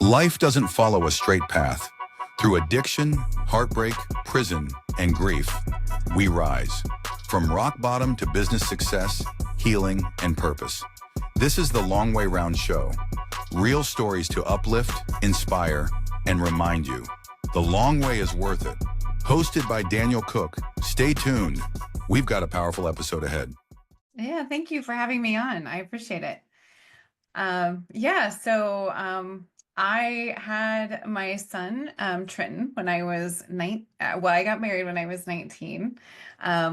Life doesn't follow a straight path. Through addiction, heartbreak, prison, and grief, we rise. From rock bottom to business success, healing, and purpose. This is the Long Way Round Show. Real stories to uplift, inspire, and remind you. The long way is worth it. Hosted by Daniel Cook. Stay tuned. We've got a powerful episode ahead. Yeah, thank you for having me on. I appreciate it. So I had my son, Trenton, when I was I got married when I was 19,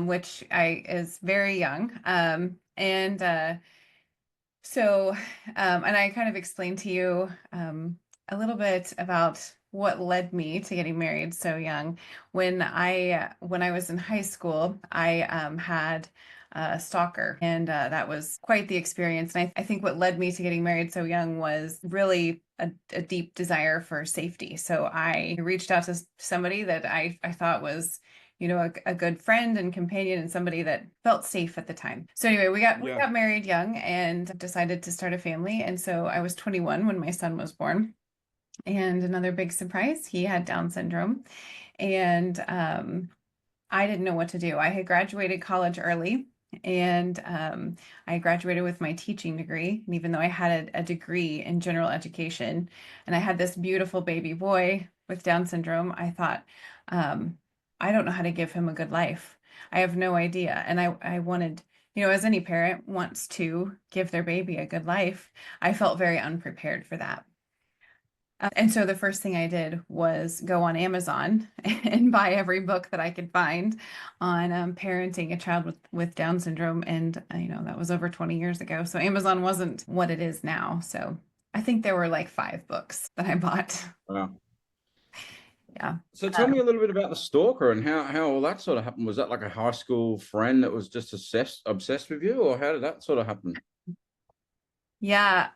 which is very young. And I kind of explained to you a little bit about what led me to getting married so young. When I was in high school, I had a stalker, and that was quite the experience. And I think what led me to getting married so young was really a deep desire for safety. So I reached out to somebody that I thought was a good friend and companion, and somebody that felt safe at the time. So anyway, we got married young and decided to start a family. And so I was 21 when my son was born. And another big surprise, he had Down syndrome. And I didn't know what to do. I had graduated college early, and I graduated with my teaching degree. And even though I had a degree in general education, and I had this beautiful baby boy with Down syndrome, I thought, I don't know how to give him a good life. I have no idea. And I wanted, as any parent wants to give their baby a good life, I felt very unprepared for that. And so the first thing I did was go on Amazon and buy every book that I could find on parenting a child with Down syndrome. And, that was over 20 years ago. So Amazon wasn't what it is now. So I think there were like 5 books that I bought. Wow. Yeah. So tell me a little bit about the stalker and how all that sort of happened. Was that like a high school friend that was just obsessed with you, or how did that sort of happen? Yeah.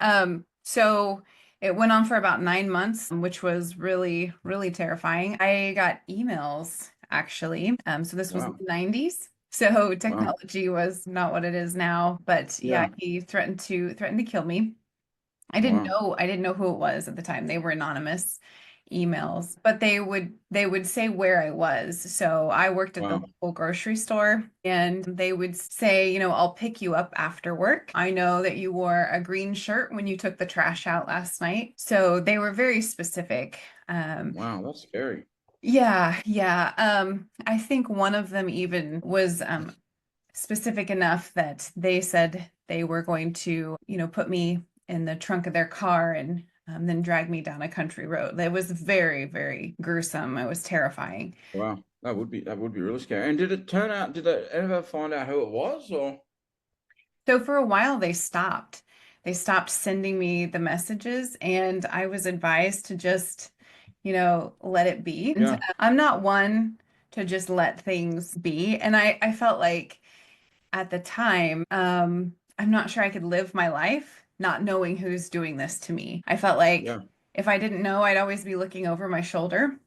So it went on for about 9 months, which was really, really terrifying. I got emails actually. So this was in the 90s. So technology was not what it is now, but yeah, he threatened to kill me. I didn't know who it was at the time. They were anonymous emails, but they would say where I was. So I worked at the local grocery store, and they would say, I'll pick you up after work. I know that you wore a green shirt when you took the trash out last night. So they were very specific. Wow, that's scary. Yeah. I think one of them even was specific enough that they said they were going to, put me in the trunk of their car and then drag me down a country road. It was very, very gruesome. It was terrifying. Wow, that would be really scary. And did they ever find out who it was, or? So for a while they stopped. They stopped sending me the messages, and I was advised to just, let it be. Yeah. I'm not one to just let things be. And I felt like at the time, I'm not sure I could live my life not knowing who's doing this to me. I felt like if I didn't know, I'd always be looking over my shoulder.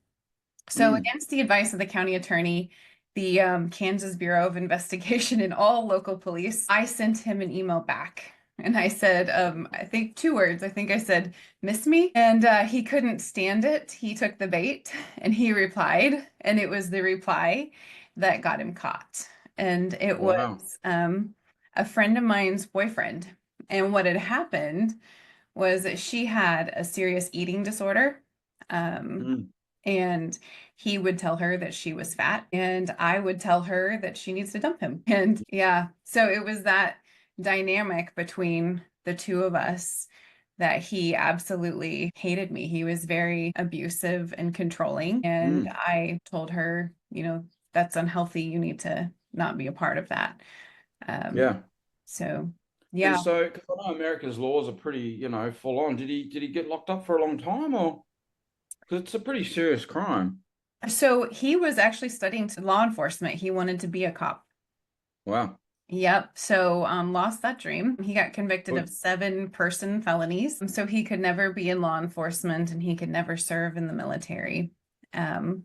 So against the advice of the county attorney, the Kansas Bureau of Investigation, and all local police, I sent him an email back. And I said, I think 2 words. I think I said, "Miss me?" And he couldn't stand it. He took the bait and he replied. And it was the reply that got him caught. And it was a friend of mine's boyfriend. And what had happened was that she had a serious eating disorder. And he would tell her that she was fat, and I would tell her that she needs to dump him. And yeah, so it was that dynamic between the two of us that he absolutely hated me. He was very abusive and controlling. And I told her, that's unhealthy. You need to not be a part of that. So yeah. And so, because I know America's laws are pretty, full on. Did he get locked up for a long time, or? Because it's a pretty serious crime. So he was actually studying law enforcement. He wanted to be a cop. Wow. Yep. So lost that dream. He got convicted of 7 person felonies. So he could never be in law enforcement, and he could never serve in the military,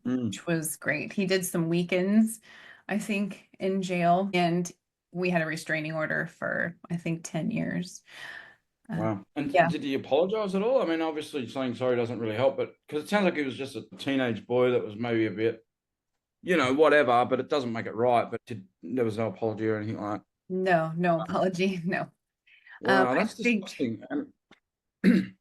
which was great. He did some weekends, I think, in jail, and we had a restraining order for, I think, 10 years. Wow. And And Yeah. did he apologize at all? I mean, obviously saying sorry doesn't really help, but because it sounds like he was just a teenage boy that was maybe a bit, whatever, but it doesn't make it right. But there was no apology or anything like that. No apology. No. Wow, I that's think, disgusting. And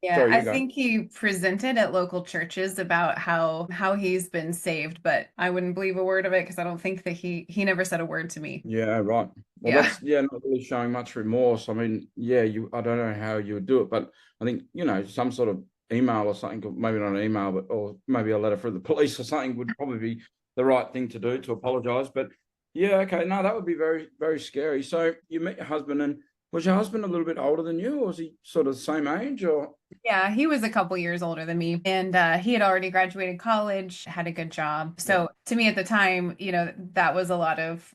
yeah, sorry, I you go. think he presented at local churches about how he's been saved, but I wouldn't believe a word of it because I don't think that he never said a word to me. Yeah, right. Well, Yeah. that's not really showing much remorse. I mean, yeah, I don't know how you would do it, but I think, some sort of email or something, or maybe not an email, but or maybe a letter from the police or something would probably be the right thing to do to apologize. But yeah, okay, no, that would be very, very scary. So you met your husband, and was your husband a little bit older than you, or was he sort of the same age, or? Yeah, he was a couple years older than me, and he had already graduated college, had a good job. Yeah. So to me at the time, that was a lot of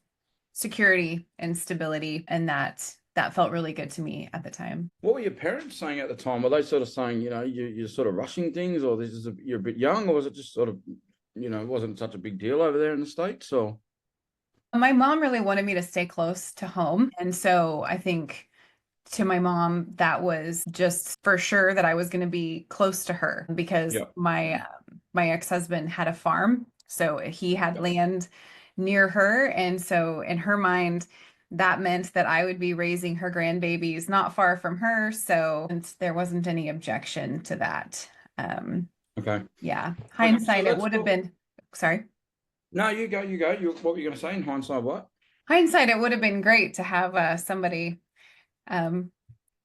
security and stability, and that felt really good to me at the time. What were your parents saying at the time? Were they sort of saying, you're sort of rushing things, or you're a bit young, or was it just sort of, it wasn't such a big deal over there in the States, or? My mom really wanted me to stay close to home, and so I think to my mom, that was just for sure that I was going to be close to her because Yeah. my ex-husband had a farm, so he had Yeah. land near her, and so in her mind, that meant that I would be raising her grandbabies not far from her, so and there wasn't any objection to that. Okay. Yeah, Okay, so hindsight, it let's would have talk. been, sorry. No, you go. What were you going to say in hindsight? What? Hindsight, it would have been great to have somebody um,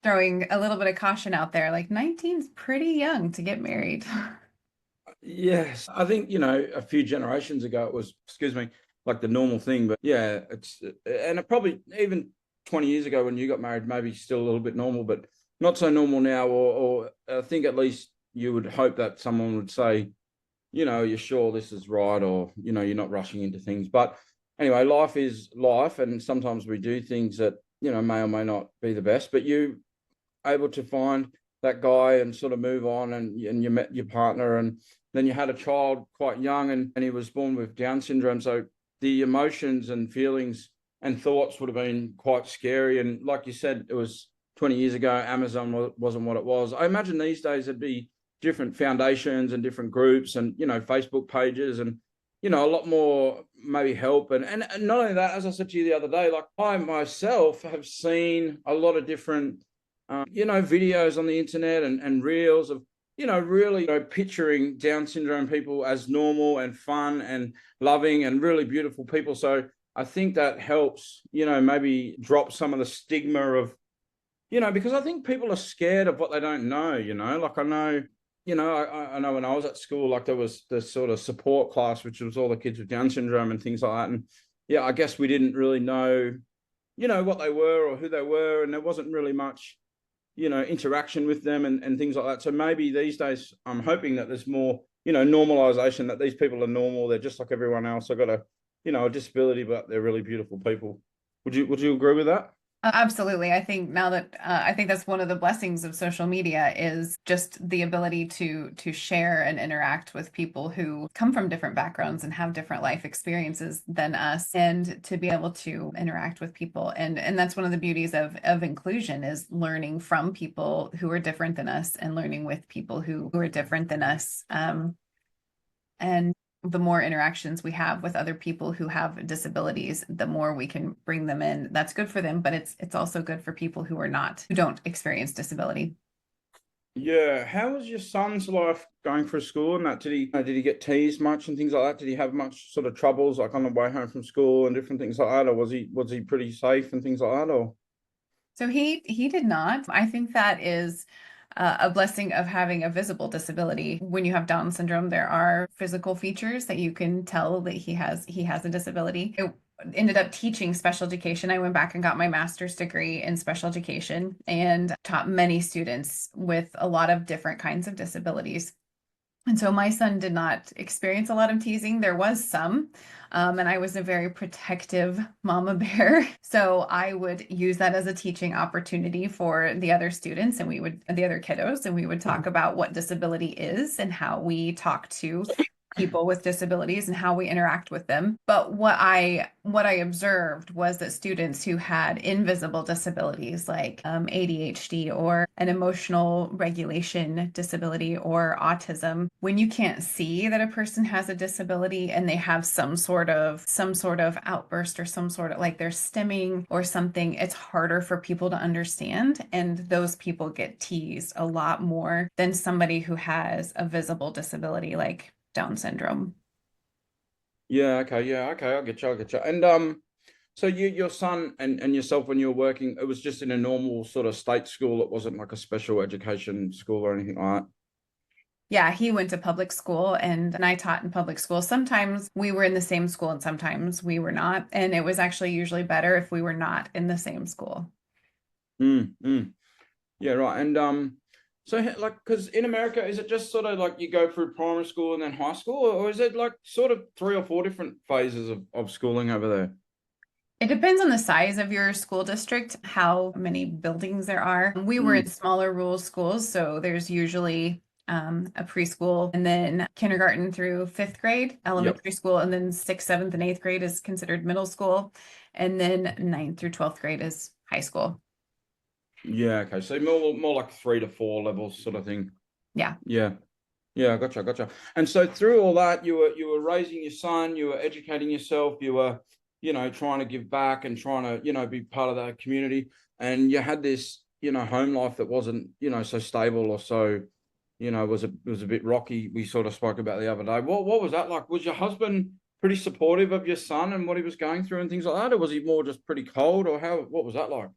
throwing a little bit of caution out there. Like 19's pretty young to get married. Yes, I think, a few generations ago it was, excuse me, like the normal thing. But yeah, and it probably even 20 years ago when you got married, maybe still a little bit normal, but not so normal now. Or I think at least you would hope that someone would say, you're sure this is right, or, you're not rushing into things. But anyway, life is life. And sometimes we do things that, may or may not be the best, but you able to find that guy and sort of move on, and you met your partner, and then you had a child quite young, and he was born with Down syndrome. So the emotions and feelings and thoughts would have been quite scary. And like you said, it was 20 years ago, Amazon wasn't what it was. I imagine these days there'd be different foundations and different groups and, Facebook pages and, a lot more maybe help. And not only that, as I said to you the other day, like I myself have seen a lot of different videos on the internet and reels of, really picturing Down syndrome people as normal and fun and loving and really beautiful people. So I think that helps, maybe drop some of the stigma of, because I think people are scared of what they don't know, like I know, I know when I was at school, like there was this sort of support class, which was all the kids with Down syndrome and things like that. And yeah, I guess we didn't really know, what they were or who they were. And there wasn't really much, interaction with them and things like that. So maybe these days I'm hoping that there's more, normalization, that these people are normal. They're just like everyone else. They've got a disability, but they're really beautiful people. Would you agree with that? Absolutely. I think now that I think that's one of the blessings of social media is just the ability to share and interact with people who come from different backgrounds and have different life experiences than us, and to be able to interact with people. And that's one of the beauties of inclusion, is learning from people who are different than us and learning with people who are different than us. And the more interactions we have with other people who have disabilities, the more we can bring them in. That's good for them, but it's also good for people who don't experience disability. Yeah. How was your son's life going for school and that? Did he get teased much and things like that? Did he have much sort of troubles like on the way home from school and different things like that? Or was he pretty safe and things like that? Or? So he did not. I think that is a blessing of having a visible disability. When you have Down syndrome, there are physical features that you can tell that he has a disability. I ended up teaching special education. I went back and got my master's degree in special education and taught many students with a lot of different kinds of disabilities. And so my son did not experience a lot of teasing. There was some, and I was a very protective mama bear. So I would use that as a teaching opportunity for the other students the other kiddos, and we would talk about what disability is and how we talk to people with disabilities and how we interact with them. But what I observed was that students who had invisible disabilities like ADHD or an emotional regulation disability or autism, when you can't see that a person has a disability and they have some sort of outburst or some sort of like they're stimming or something, it's harder for people to understand, and those people get teased a lot more than somebody who has a visible disability like Down syndrome. Yeah, okay, I get you. And so your son and yourself, when you were working, it was just in a normal sort of state school. It wasn't like a special education school or anything like that. Yeah, he went to public school and I taught in public school. Sometimes we were in the same school and sometimes we were not. And it was actually usually better if we were not in the same school. Mm. Yeah, right. And so like, because in America, is it just sort of like you go through primary school and then high school, or is it like sort of 3 or 4 different phases of schooling over there? It depends on the size of your school district, how many buildings there are. We were in Mm, smaller rural schools, so there's usually a preschool and then kindergarten through fifth grade, yep. elementary school, and then sixth, seventh, and eighth grade is considered middle school, and then ninth through 12th grade is high school. Yeah, okay. So more like 3 to 4 levels sort of thing. Yeah. Yeah. Yeah, gotcha. And so through all that, you were raising your son, you were educating yourself, you were, trying to give back and trying to, be part of that community. And you had this, home life that wasn't, so stable or so, was a bit rocky. We sort of spoke about the other day. What was that like? Was your husband pretty supportive of your son and what he was going through and things like that? Or was he more just pretty cold, or what was that like?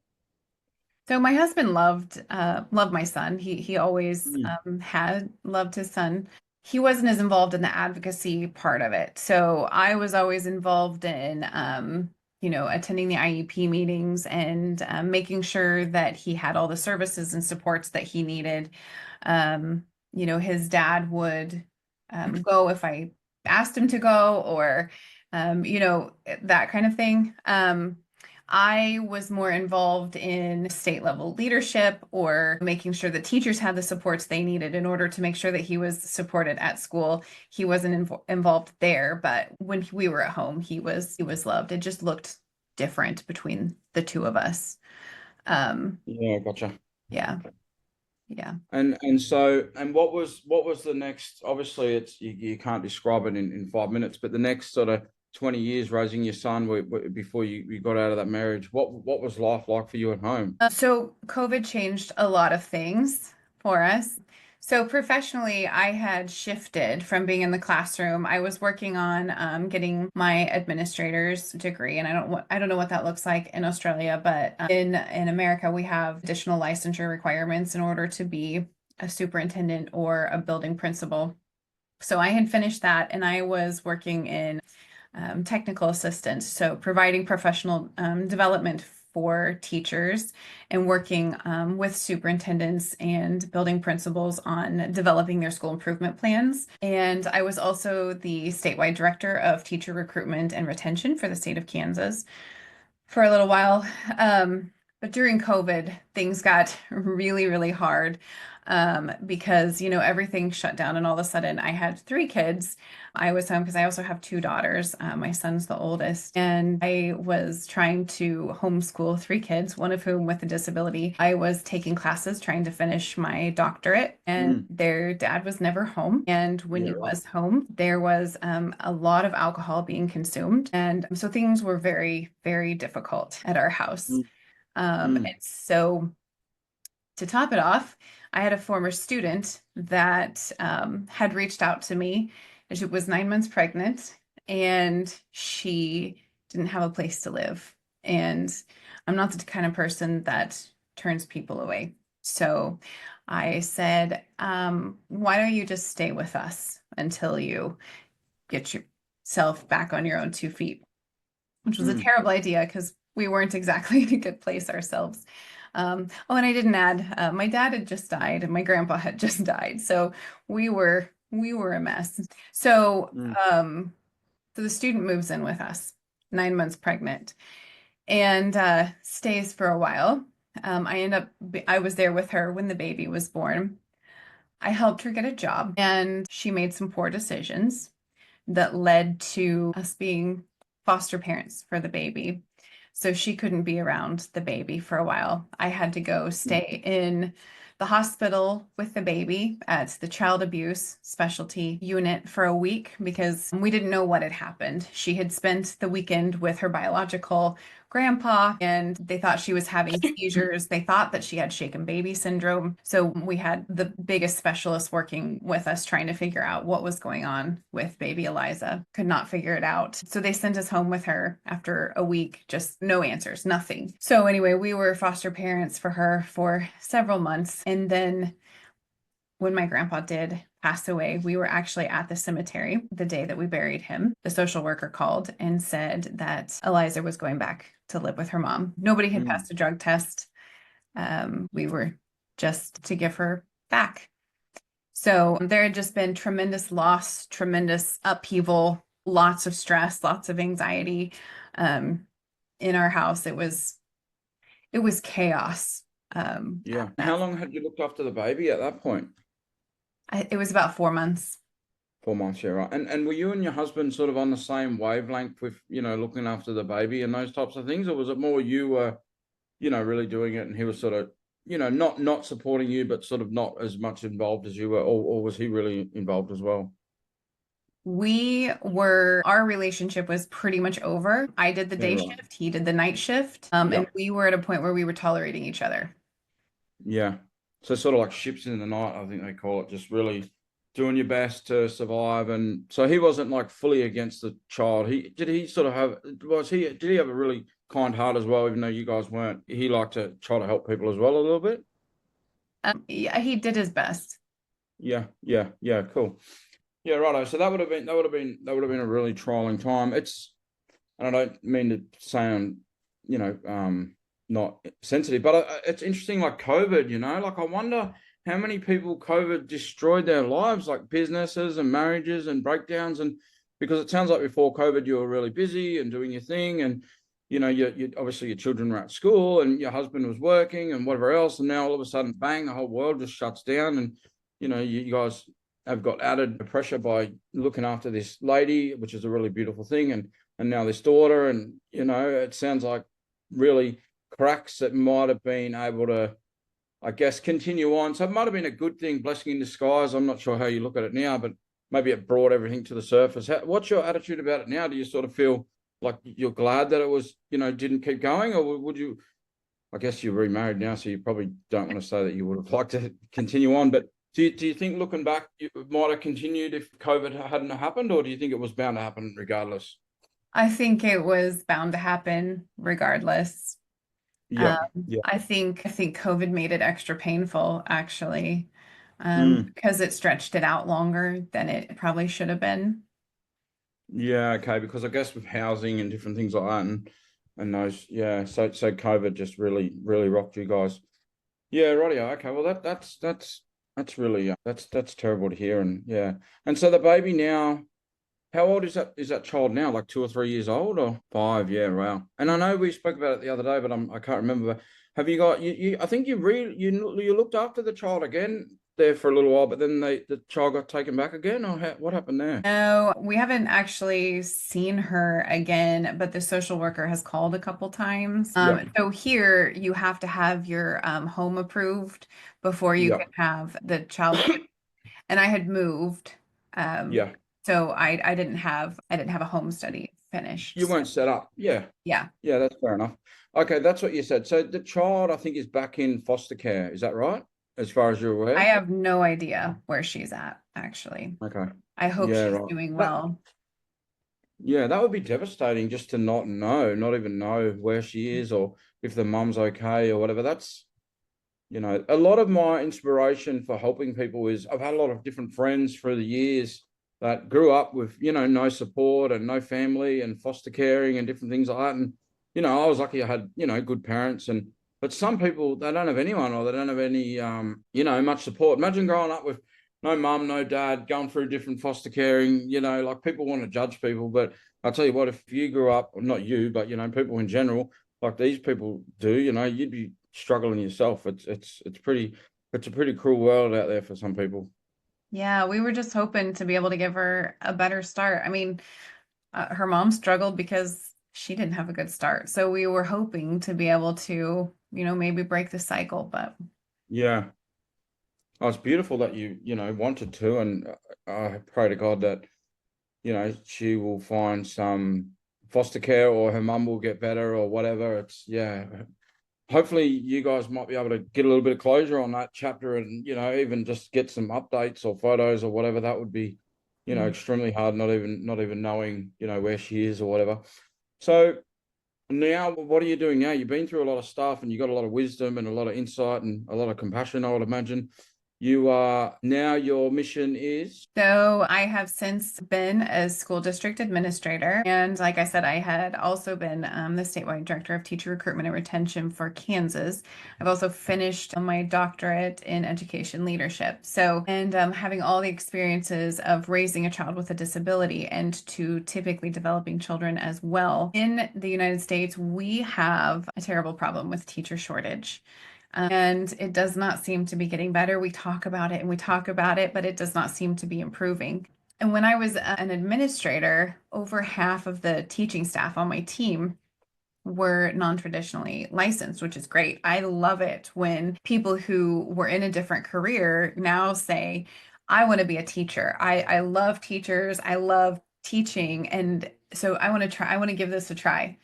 So my husband loved my son. He always Mm, had loved his son. He wasn't as involved in the advocacy part of it. So I was always involved in attending the IEP meetings and making sure that he had all the services and supports that he needed. His dad would go if I asked him to go, or that kind of thing. I was more involved in state level leadership or making sure that teachers had the supports they needed in order to make sure that he was supported at school. He wasn't involved there, but when we were at home, he was loved. It just looked different between the two of us. yeah, gotcha. Yeah, yeah. And what was the next, obviously it's you can't describe it in 5 minutes, but the next sort of 20 years raising your son before you got out of that marriage, what was life like for you at home? So COVID changed a lot of things for us. So professionally, I had shifted from being in the classroom. I was working on getting my administrator's degree, and I don't know what that looks like in Australia, but in America, we have additional licensure requirements in order to be a superintendent or a building principal. So I had finished that, and I was working in technical assistance, so providing professional development for teachers and working with superintendents and building principals on developing their school improvement plans. And I was also the statewide director of teacher recruitment and retention for the state of Kansas for a little while. But during COVID, things got really, really hard because, everything shut down. And all of a sudden, I had 3 kids. I was home because I also have 2 daughters. My son's the oldest. And I was trying to homeschool 3 kids, one of whom with a disability. I was taking classes trying to finish my doctorate, and their dad was never home. And when Yeah, he right. was home, there was a lot of alcohol being consumed. And so things were very, very difficult at our house. Mm, And so to top it off, I had a former student that had reached out to me. She was 9 months pregnant and she didn't have a place to live. And I'm not the kind of person that turns people away. So I said, why don't you just stay with us until you get yourself back on your own 2 feet? Which was a mm, terrible idea because we weren't exactly in a good place ourselves. And I didn't add, my dad had just died and my grandpa had just died. So we were a mess. So, mm, so the student moves in with us, 9 months pregnant, and stays for a while. I was there with her when the baby was born. I helped her get a job and she made some poor decisions. that led to us being foster parents for the baby. So she couldn't be around the baby for a while. I had to go stay in the hospital with the baby at the child abuse specialty unit for a week because we didn't know what had happened. She had spent the weekend with her biological grandpa and they thought she was having seizures. They thought that she had shaken baby syndrome. So we had the biggest specialist working with us trying to figure out what was going on with baby Eliza. Could not figure it out. So they sent us home with her after a week, just no answers, nothing. So anyway, we were foster parents for her for several months. And then when my grandpa did pass away, we were actually at the cemetery the day that we buried him. The social worker called and said that Eliza was going back to live with her mom. Nobody had passed a drug test. We were just to give her back. So there had just been tremendous loss, tremendous upheaval, lots of stress, lots of anxiety in our house. It was chaos. Yeah. How long had you looked after the baby at that point? It was about 4 months. 4 months, yeah, right. And were you and your husband sort of on the same wavelength with, looking after the baby and those types of things? Or was it more you were, really doing it and he was sort of, not supporting you, but sort of not as much involved as you were, or was he really involved as well? Our relationship was pretty much over. I did the Yeah, day right. shift, he did the night shift. Yeah. And we were at a point where we were tolerating each other. Yeah. So sort of like ships in the night, I think they call it, just really doing your best to survive. And so he wasn't like fully against the child. Did he have a really kind heart as well, even though you guys weren't? He liked to try to help people as well a little bit. Yeah, he did his best. Yeah, cool. Yeah, righto. So that would have been a really trying time. And I don't mean to sound, not sensitive, but it's interesting, like COVID, like I wonder how many people COVID destroyed their lives, like businesses and marriages and breakdowns. And because it sounds like before COVID, you were really busy and doing your thing. And, you obviously your children were at school and your husband was working and whatever else. And now all of a sudden, bang, the whole world just shuts down. And, you guys have got added pressure by looking after this lady, which is a really beautiful thing. And now this daughter, and, it sounds like really cracks that might have been able to, I guess, continue on. So it might have been a good thing, blessing in disguise. I'm not sure how you look at it now, but maybe it brought everything to the surface. What's your attitude about it now? Do you sort of feel like you're glad that it was, didn't keep going, or would you, I guess you're remarried now, so you probably don't want to say that you would have liked to continue on, but do you think looking back, you might have continued if COVID hadn't happened, or do you think it was bound to happen regardless? I think it was bound to happen regardless. Yeah. I think COVID made it extra painful, actually, Mm. because it stretched it out longer than it probably should have been. Yeah, okay, because I guess with housing and different things like that, and those, yeah, so COVID just really rocked you guys. Yeah, rightio. Okay, well that's really that's terrible to hear, and yeah, and so the baby now, how old is that? Is that child now? Like 2 or 3 years old, or 5? Yeah, wow. And I know we spoke about it the other day, but I can't remember. But have you got you? I think you looked after the child again there for a little while, but then the child got taken back again, or what happened there? No, we haven't actually seen her again, but the social worker has called a couple times. Yeah, So here you have to have your home approved before you yeah, can have the child. And I had moved, um, yeah. so I didn't have a home study finished. You So, weren't set up. Yeah, yeah. yeah, that's fair enough. Okay, that's what you said. So the child, I think, is back in foster care. Is that right? As far as you're I aware? have no idea where she's at, actually. Okay. I hope Yeah, she's right. doing well. Yeah, that would be devastating just to not even know where she is or if the mum's okay or whatever. That's, a lot of my inspiration for helping people is I've had a lot of different friends through the years that grew up with, no support and no family and foster caring and different things like that. And, I was lucky I had, good parents, but some people, they don't have anyone, or they don't have any, much support. Imagine growing up with no mum, no dad, going through different foster caring, like people want to judge people. But I'll tell you what, if you grew up, not you, but, people in general, like these people do, you'd be struggling yourself. It's a pretty cruel world out there for some people. Yeah, we were just hoping to be able to give her a better start. I mean, her mom struggled because she didn't have a good start. So we were hoping to be able to, maybe break the cycle, but Yeah. Oh, it's beautiful that you wanted to, and I pray to God that, she will find some foster care or her mum will get better or whatever. It's, yeah. Hopefully you guys might be able to get a little bit of closure on that chapter and, even just get some updates or photos or whatever. That would be, yeah. extremely hard, not even knowing, where she is or whatever. So now, what are you doing now? You've been through a lot of stuff and you got a lot of wisdom and a lot of insight and a lot of compassion, I would imagine. You are now, your mission is? So I have since been a school district administrator. And like I said, I had also been the statewide director of teacher recruitment and retention for Kansas. I've also finished my doctorate in education leadership. So, and having all the experiences of raising a child with a disability and to typically developing children as well. In the United States, we have a terrible problem with teacher shortage. And it does not seem to be getting better. We talk about it and we talk about it, but it does not seem to be improving. And when I was an administrator, over half of the teaching staff on my team were non-traditionally licensed, which is great. I love it when people who were in a different career now say, I want to be a teacher. I love teachers. I love teaching. And so I want to give this a try.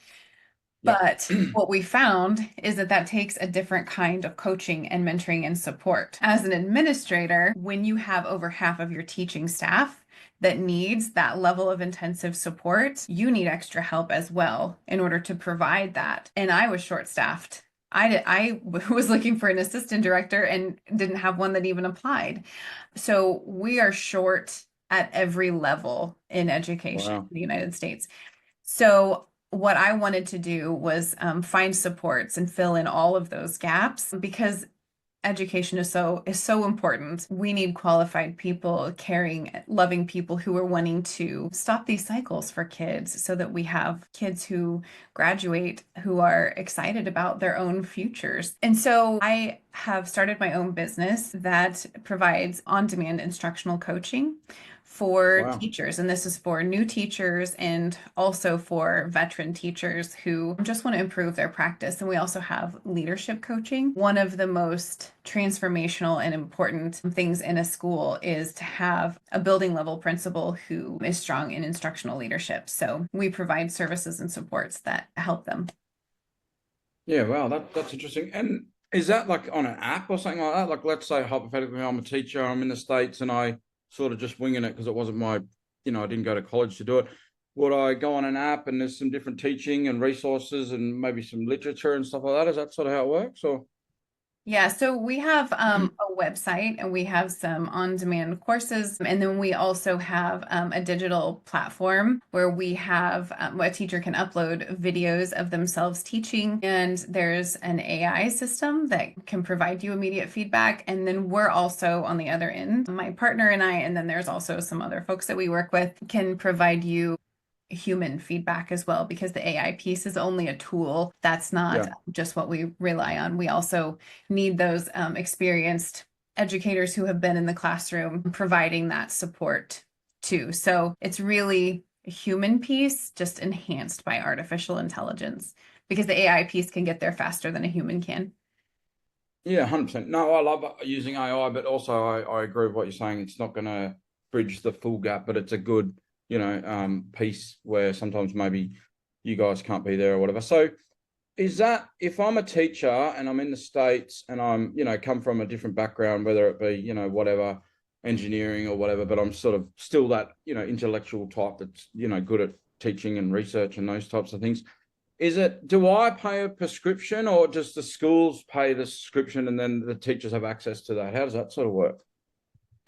Yeah. But what we found is that that takes a different kind of coaching and mentoring and support. As an administrator, when you have over half of your teaching staff that needs that level of intensive support, you need extra help as well in order to provide that. And I was short-staffed. I was looking for an assistant director and didn't have one that even applied. So we are short at every level in education Wow. in the United States. So what I wanted to do was find supports and fill in all of those gaps because education is so important. We need qualified people, caring, loving people who are wanting to stop these cycles for kids so that we have kids who graduate who are excited about their own futures. And so I have started my own business that provides on-demand instructional coaching for Wow. teachers. And this is for new teachers and also for veteran teachers who just want to improve their practice. And we also have leadership coaching. One of the most transformational and important things in a school is to have a building level principal who is strong in instructional leadership. So we provide services and supports that help them. Yeah, wow, that's interesting. And is that like on an app or something like that? Like, let's say hypothetically, I'm a teacher, I'm in the States, and I sort of just winging it because it wasn't my, I didn't go to college to do it. Would I go on an app and there's some different teaching and resources and maybe some literature and stuff like that? Is that sort of how it works? Or Yeah, so we have a website and we have some on-demand courses. And then we also have a digital platform where we have a teacher can upload videos of themselves teaching. And there's an AI system that can provide you immediate feedback. And then we're also on the other end, my partner and I, and then there's also some other folks that we work with can provide you human feedback as well, because the AI piece is only a tool. That's not yeah, just what we rely on. We also need those experienced educators who have been in the classroom providing that support too. So it's really a human piece just enhanced by artificial intelligence because the AI piece can get there faster than a human can. yeah, 100%. No, I love using AI, but also I agree with what you're saying. It's not going to bridge the full gap, but it's a good, piece where sometimes maybe you guys can't be there or whatever. So is that if I'm a teacher and I'm in the States and I'm, come from a different background, whether it be, whatever, engineering or whatever, but I'm sort of still that, intellectual type that's, good at teaching and research and those types of things. Do I pay a prescription or does the schools pay the subscription and then the teachers have access to that? How does that sort of work?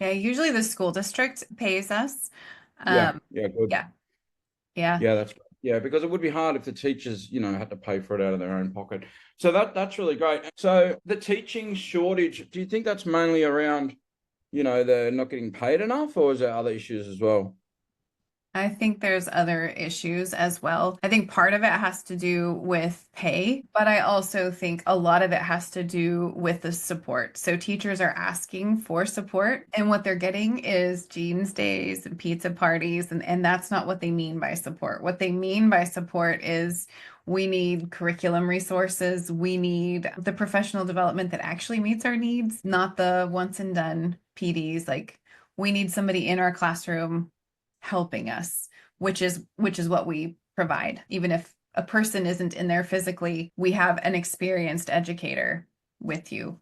Yeah, usually the school district pays us. Yeah, Um, yeah, good. yeah, yeah. Yeah, that's yeah, because it would be hard if the teachers, had to pay for it out of their own pocket. So that's really great. So the teaching shortage, do you think that's mainly around, they're not getting paid enough, or is there other issues as well? I think there's other issues as well. I think part of it has to do with pay, but I also think a lot of it has to do with the support. So teachers are asking for support, and what they're getting is jeans days and pizza parties, and that's not what they mean by support. What they mean by support is we need curriculum resources. We need the professional development that actually meets our needs, not the once and done PDs. Like, we need somebody in our classroom helping us, which is what we provide. Even if a person isn't in there physically, we have an experienced educator with you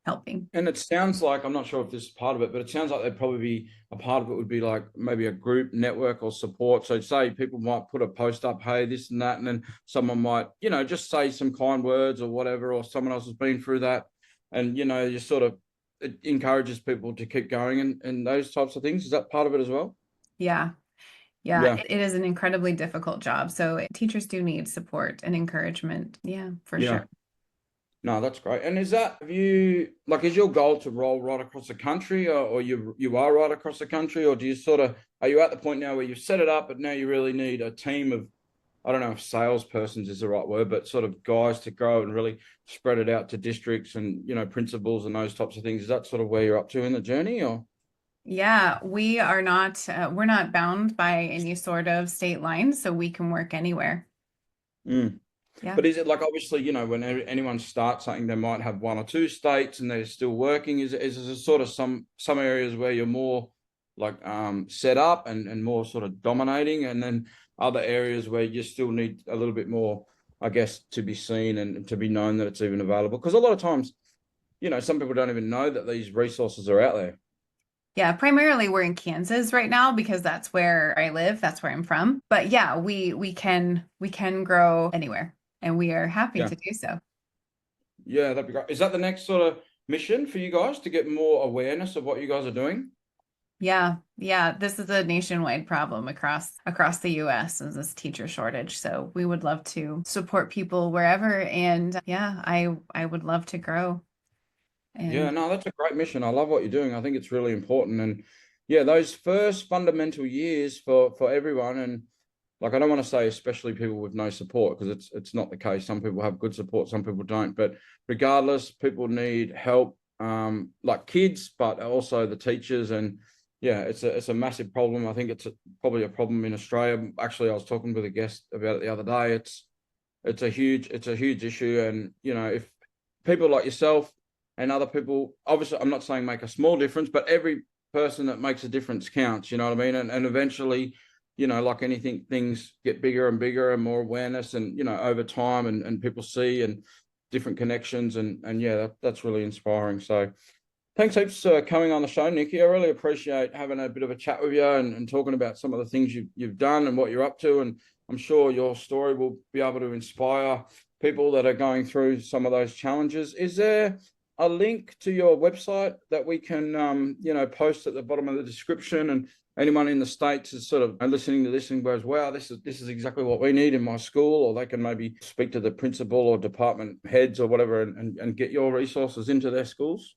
helping. And it sounds like, I'm not sure if this is part of it, but it sounds like there'd probably be a part of it would be like maybe a group network or support. So say people might put a post up, hey, this and that, and then someone might, just say some kind words or whatever, or someone else has been through that. And, you sort of, it encourages people to keep going and those types of things. Is that part of it as well? Yeah. Yeah, Yeah. it is an incredibly difficult job. So teachers do need support and encouragement. Yeah, for Yeah. sure. No, that's great. And is your goal to roll right across the country, or you are right across the country, or do you are you at the point now where you've set it up, but now you really need a team of, I don't know if salespersons is the right word, but sort of guys to grow and really spread it out to districts and, principals and those types of things. Is that sort of where you're up to in the journey, or? Yeah, we are not, we're not bound by any sort of state line, so we can work anywhere. Mm. Yeah. But is it like, obviously, when anyone starts something, they might have one or two states and they're still working. Is there sort of some areas where you're more like set up and more sort of dominating, and then other areas where you still need a little bit more, I guess, to be seen and to be known that it's even available? Because a lot of times, some people don't even know that these resources are out there. Yeah, primarily we're in Kansas right now because that's where I live, that's where I'm from. But yeah, we can grow anywhere, and we are happy Yeah. to do so. Yeah, that'd be great. Is that the next sort of mission for you guys, to get more awareness of what you guys are doing? Yeah, yeah, this is a nationwide problem across the US, is this teacher shortage. So we would love to support people wherever, and yeah, I would love to grow. Yeah, And no, that's a great mission. I love what you're doing. I think it's really important. And yeah, those first fundamental years for everyone, and like, I don't want to say especially people with no support, because it's not the case. Some people have good support, some people don't. But regardless, people need help, like kids, but also the teachers. And yeah, it's a massive problem. I think probably a problem in Australia. Actually, I was talking with a guest about it the other day. It's a huge issue. And if people like yourself and other people, obviously, I'm not saying make a small difference, but every person that makes a difference counts, you know what I mean? And eventually, like anything, things get bigger and bigger and more awareness, and, over time, and people see and different connections. And yeah, that's really inspiring. So thanks heaps for coming on the show, Nikki. I really appreciate having a bit of a chat with you and talking about some of the things you've done and what you're up to. And I'm sure your story will be able to inspire people that are going through some of those challenges. Is there a link to your website that we can, post at the bottom of the description, and anyone in the States is sort of listening to this and goes, wow, this is exactly what we need in my school, or they can maybe speak to the principal or department heads or whatever and get your resources into their schools?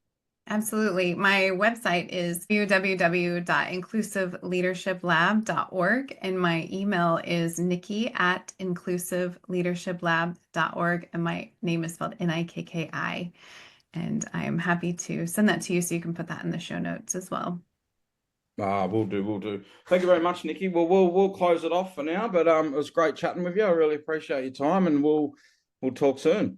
absolutely. My website is www.inclusiveleadershiplab.org, and my email is nikki@inclusiveleadershiplab.org, and my name is spelled Nikki. And I am happy to send that to you so you can put that in the show notes as well. We'll do. Thank you very much, Nikki. Well, we'll close it off for now, but it was great chatting with you. I really appreciate your time, and we'll talk soon.